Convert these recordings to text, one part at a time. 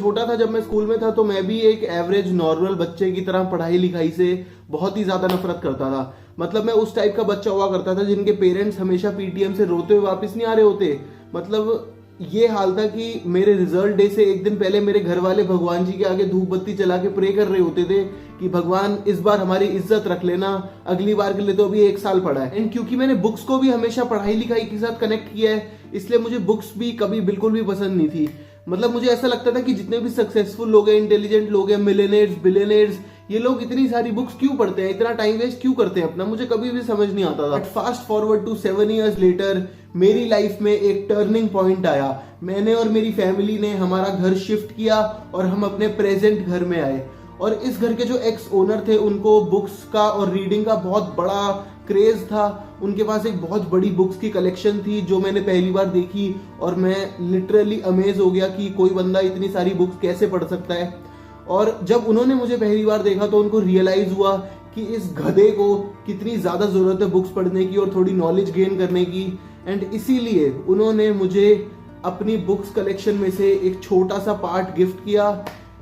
छोटा था, जब मैं स्कूल में था, तो मैं भी एक एवरेज नॉर्मल बच्चे की तरह पढ़ाई लिखाई से बहुत ही ज्यादा नफरत करता था। मतलब मैं उस टाइप का बच्चा हुआ करता था जिनके पेरेंट्स हमेशा पीटीएम से रोते हुए वापस नहीं आ रहे होते। मतलब ये हाल था कि मेरे रिजल्ट डे से एक दिन पहले मेरे घर वाले भगवान जी के आगे धूप बत्ती चला के प्रे कर रहे होते थे कि भगवान इस बार हमारी इज्जत रख लेना, अगली बार के लिए तो अभी 1 साल पड़ा है। एंड क्योंकि मैंने बुक्स को भी हमेशा पढ़ाई लिखाई के साथ कनेक्ट किया है, इसलिए मुझे बुक्स भी कभी बिल्कुल भी पसंद नहीं थी। मतलब मुझे ऐसा लगता था कि जितने भी सक्सेसफुल लोग हैं, इंटेलिजेंट लोग हैं, मिलियनेयर्स, बिलियनेयर्स, ये लोग इतनी सारी बुक्स क्यों पढ़ते हैं, इतना टाइम वेस्ट क्यों करते हैं अपना, मुझे कभी भी समझ नहीं आता था। But fast forward to 7 years later मेरी लाइफ में एक टर्निंग पॉइंट आया। मैंने और मेरी फैमिली ने हमारा घर शिफ्ट किया और हम अपने प्रेजेंट घर में आए। और इस घर के जो एक्स ओनर थे, उनको बुक्स का और रीडिंग का बहुत बड़ा क्रेज था। उनके पास एक बहुत बड़ी बुक्स की कलेक्शन थी जो मैंने पहली बार देखी, और मैं लिटरली अमेज हो गया कि कोई बंदा इतनी सारी बुक्स कैसे पढ़ सकता है। और जब उन्होंने मुझे पहली बार देखा तो उनको रियलाइज हुआ कि इस गधे को कितनी ज्यादा जरूरत है बुक्स पढ़ने की और थोड़ी नॉलेज गेन करने की। एंड इसीलिए उन्होंने मुझे अपनी बुक्स कलेक्शन में से एक छोटा सा पार्ट गिफ्ट किया।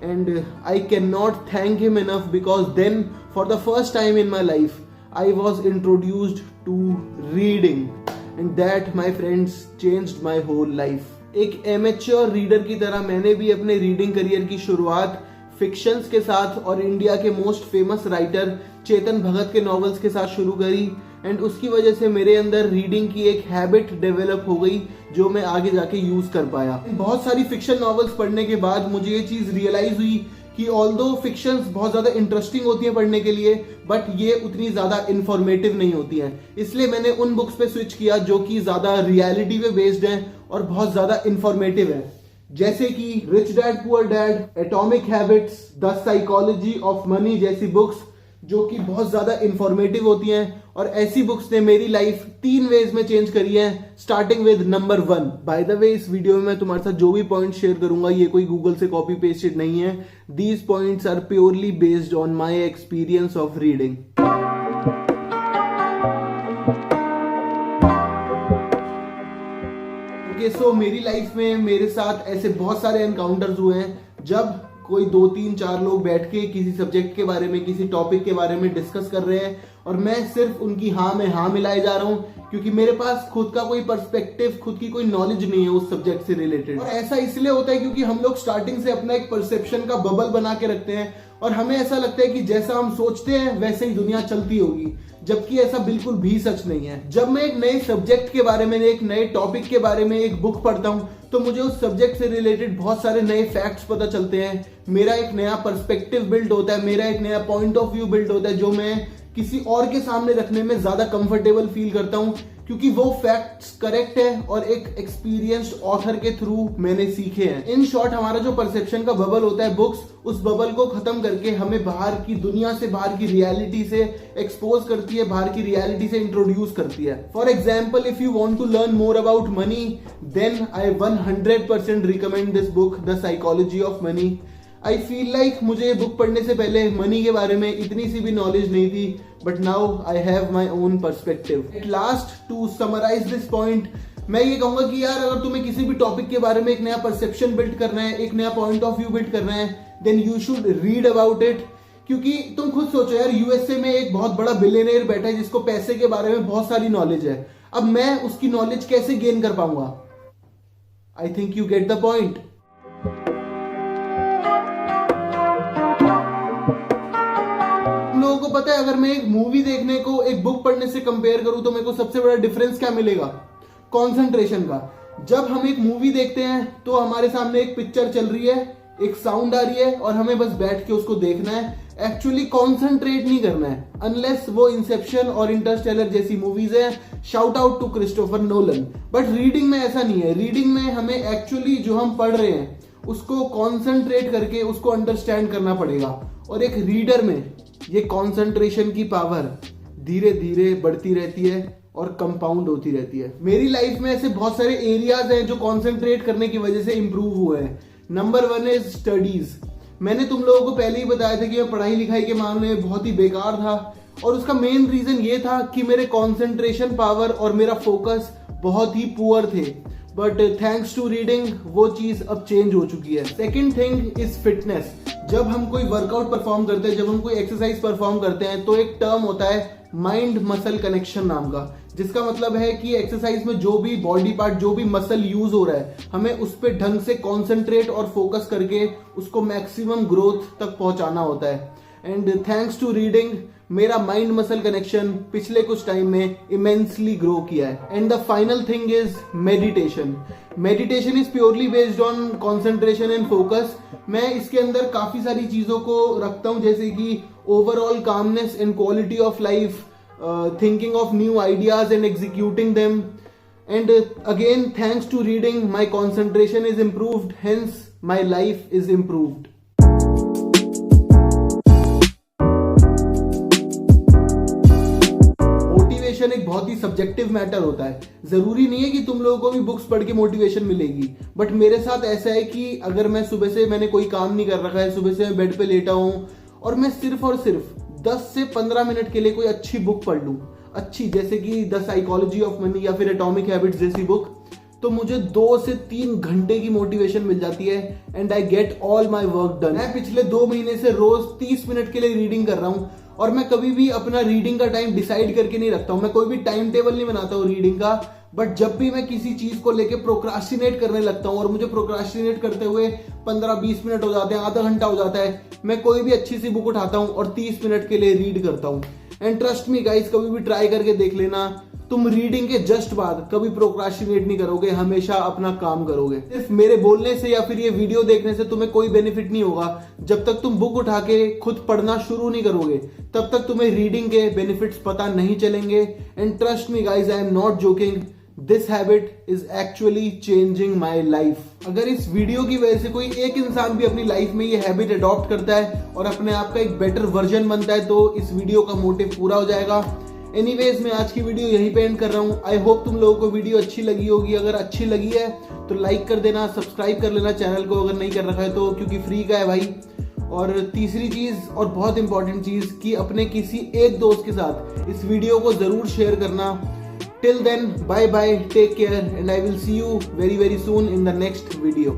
And I can not thank him enough, because then for the first time in my life I was introduced to reading and that my friends changed my whole life. एक amateur reader की तरह मैंने भी अपने reading career की शुरुआत fictions के साथ और इंडिया के most famous writer Chetan Bhagat के नॉवेल्स के साथ शुरू करी। एंड उसकी वजह से मेरे अंदर रीडिंग की एक हैबिट डेवलप हो गई जो मैं आगे जाके यूज कर पाया। बहुत सारी फिक्शन नॉवेल्स पढ़ने के बाद मुझे ये चीज रियलाइज हुई कि ऑल्दो फिक्शंस बहुत ज्यादा इंटरेस्टिंग होती है पढ़ने के लिए, बट ये उतनी ज्यादा इंफॉर्मेटिव नहीं होती हैं। इसलिए मैंने उन बुक्स पे स्विच किया जो कि ज्यादा रियलिटी पे बेस्ड हैं और बहुत ज्यादा इंफॉर्मेटिव है, जैसे कि rich dad poor dad, atomic habits, the psychology of money जैसी बुक्स जो कि बहुत ज्यादा इंफॉर्मेटिव होती हैं। और ऐसी बुक्स ने मेरी लाइफ 3 वेज में चेंज करी है, starting with number 1। By the way, इस वीडियो में मैं तुम्हारे साथ जो भी पॉइंट शेयर करूंगा ये कोई गूगल से कॉपी पेस्टेड नहीं है। These points are purely based on my experience of reading. So मेरी लाइफ में मेरे साथ ऐसे बहुत सारे एनकाउंटर्स हुए हैं जब कोई 2, 3, 4 लोग बैठ के किसी सब्जेक्ट के बारे में, किसी टॉपिक के बारे में डिस्कस कर रहे हैं और मैं सिर्फ उनकी हाँ में हाँ मिलाए जा रहा हूँ, क्योंकि मेरे पास खुद का कोई पर्सपेक्टिव, खुद की कोई नॉलेज नहीं है उस सब्जेक्ट से रिलेटेड। और ऐसा इसलिए होता है क्योंकि हम लोग स्टार्टिंग से अपना एक परसेप्शन का बबल बना के रखते हैं और हमें ऐसा लगता है कि जैसा हम सोचते हैं वैसे ही दुनिया चलती होगी, जबकि ऐसा बिल्कुल भी सच नहीं है। जब मैं एक नए सब्जेक्ट के बारे में, एक नए टॉपिक के बारे में एक बुक पढ़ता हूँ तो मुझे उस सब्जेक्ट से रिलेटेड बहुत सारे नए फैक्ट्स पता चलते हैं, मेरा एक नया पर्सपेक्टिव बिल्ड होता है, मेरा एक नया पॉइंट ऑफ व्यू बिल्ड होता है जो मैं किसी और के सामने रखने में ज्यादा कंफर्टेबल फील करता हूं, क्योंकि वो फैक्ट्स करेक्ट है और एक एक्सपीरियंस्ड ऑथर के थ्रू मैंने सीखे हैं। इन शॉर्ट, हमारा जो परसेप्शन का बबल होता है बुक्स, उस बबल को खत्म करके हमें बाहर की दुनिया से, बाहर की रियलिटी से एक्सपोज करती है, बाहर की रियलिटी से इंट्रोड्यूस करती है। For example, if you want to learn more about money, then I 100% recommend this book, the psychology of money. I feel like मुझे ये बुक पढ़ने से पहले मनी के बारे में इतनी सी भी नॉलेज नहीं थी, but now I have my own perspective. At last, to summarize this point, मैं ये कहूंगा कि यार अगर तुम्हें किसी भी टॉपिक के बारे में एक नया परसेप्शन बिल्ड करना है, एक नया पॉइंट ऑफ व्यू बिल्ड करना है, then you should read about it. क्योंकि तुम खुद सोचो यार, यूएसए में एक बहुत बड़ा बिलियनियर बैठा है जिसको पैसे के बारे में बहुत सारी नॉलेज है। अब मैं उसकी नॉलेज कैसे गेन कर पाऊंगा? I think you get the point. लोगों को पता है, अगर मैं एक मूवी देखने को एक बुक पढ़ने से कंपेयर करूं तो मेरे को सबसे बड़ा डिफरेंस क्या मिलेगा? कंसंट्रेशन का। जब हम एक मूवी देखते हैं तो हमारे सामने एक पिक्चर चल रही है, एक साउंड आ रही है और हमें बस बैठ के उसको देखना है, एक्चुअली कॉन्सेंट्रेट नहीं करना है, अनलेस वो इंसेप्शन और इंटरस्टेलर जैसी मूवीज है। Shout out to Christopher Nolan. But reading में ऐसा नहीं है। रीडिंग में हमें एक्चुअली जो हम पढ़ रहे हैं उसको कॉन्सेंट्रेट करके उसको अंडरस्टैंड करना पड़ेगा। और एक रीडर में ये कॉन्सेंट्रेशन की पावर धीरे धीरे बढ़ती रहती है और कंपाउंड होती रहती है। मेरी लाइफ में ऐसे बहुत सारे एरियाज हैं जो कॉन्सेंट्रेट करने की वजह से इंप्रूव हुए हैं। Number 1 is studies. मैंने तुम लोगों को पहले ही बताया था कि मैं पढ़ाई लिखाई के मामले में बहुत ही बेकार था, और उसका मेन रीजन ये था कि मेरे कॉन्सेंट्रेशन पावर और मेरा फोकस बहुत ही पुअर थे। बट थैंक्स टू रीडिंग वो चीज अब चेंज हो चुकी है। Second thing is fitness. जब हम कोई वर्कआउट परफॉर्म करते हैं, जब हम कोई एक्सरसाइज परफॉर्म करते हैं, तो एक टर्म होता है माइंड मसल कनेक्शन नाम का, जिसका मतलब है कि एक्सरसाइज में जो भी बॉडी पार्ट, जो भी मसल यूज हो रहा है, हमें उस पर ढंग से कॉन्सेंट्रेट और फोकस करके उसको मैक्सिमम ग्रोथ तक पहुंचाना होता है। एंड थैंक्स टू रीडिंग मेरा माइंड मसल कनेक्शन पिछले कुछ टाइम में इमेंसली ग्रो किया है। And the final thing is meditation. Meditation is purely based on concentration and focus. मैं इसके अंदर काफी सारी चीजों को रखता हूं, जैसे कि overall calmness and quality of life, thinking of new ideas and executing them. And again, thanks to reading, my concentration is improved, hence my life is improved. Motivation एक बहुत ही सब्जेक्टिव मैटर होता है। जरूरी नहीं है कि तुम लोगों को भी बुक्स पढ़ के मोटिवेशन मिलेगी, बट मेरे साथ ऐसा है कि अगर मैं सुबह से, मैंने कोई काम नहीं कर रखा है, सुबह से मैं बेड पे लेटा हूं और मैं सिर्फ और सिर्फ 10 से 15 मिनट के लिए कोई अच्छी बुक पढ़ लूं, अच्छी, जैसे कि द साइकोलॉजी ऑफ मनी या फिर एटॉमिक हैबिट्स जैसी बुक, तो मुझे 2 से 3 घंटे की मोटिवेशन मिल जाती है and I get all my work done. मैं पिछले 2 महीने से रोज 30 मिनट के लिए रीडिंग कर रहा हूं और मैं कभी भी अपना रीडिंग का टाइम डिसाइड करके नहीं रखता हूं। मैं कोई भी टाइम टेबल नहीं बनाता हूं रीडिंग का, बट जब भी मैं किसी चीज को लेके प्रोक्रास्टिनेट करने लगता हूं और मुझे प्रोक्रास्टिनेट करते हुए 15-20 मिनट हो जाते हैं, आधा घंटा हो जाता है, मैं कोई भी अच्छी सी बुक उठाता हूं और 30 मिनट के लिए रीड करता हूं। एंड ट्रस्ट मी गाइस, कभी भी ट्राई करके देख लेना, तुम रीडिंग के जस्ट बाद कभी प्रोक्रास्टिनेट नहीं करोगे, हमेशा अपना काम करोगे। सिर्फ मेरे बोलने से या फिर ये वीडियो देखने से तुम्हें कोई बेनिफिट नहीं होगा। जब तक तुम बुक उठा के खुद पढ़ना शुरू नहीं करोगे, तब तक तुम्हें रीडिंग के बेनिफिट्स पता नहीं चलेंगे। And trust me guys, I am not joking, this habit is actually changing my life. अगर इस वीडियो की वजह से कोई एक इंसान भी अपनी लाइफ में ये हैबिट अडॉप्ट करता है और अपने आप का एक बेटर वर्जन बनता है, तो इस वीडियो का मोटिव पूरा हो जाएगा। एनीवेज, मैं आज की वीडियो यहीं पे एंड कर रहा हूँ। आई होप तुम लोगों को वीडियो अच्छी लगी होगी। अगर अच्छी लगी है तो लाइक कर देना, सब्सक्राइब कर लेना चैनल को अगर नहीं कर रखा है तो, क्योंकि फ्री का है भाई। और तीसरी चीज और बहुत इंपॉर्टेंट चीज कि अपने किसी एक दोस्त के साथ इस वीडियो को जरूर शेयर करना। Till then, bye bye, take care, and I will see you very soon in the next video.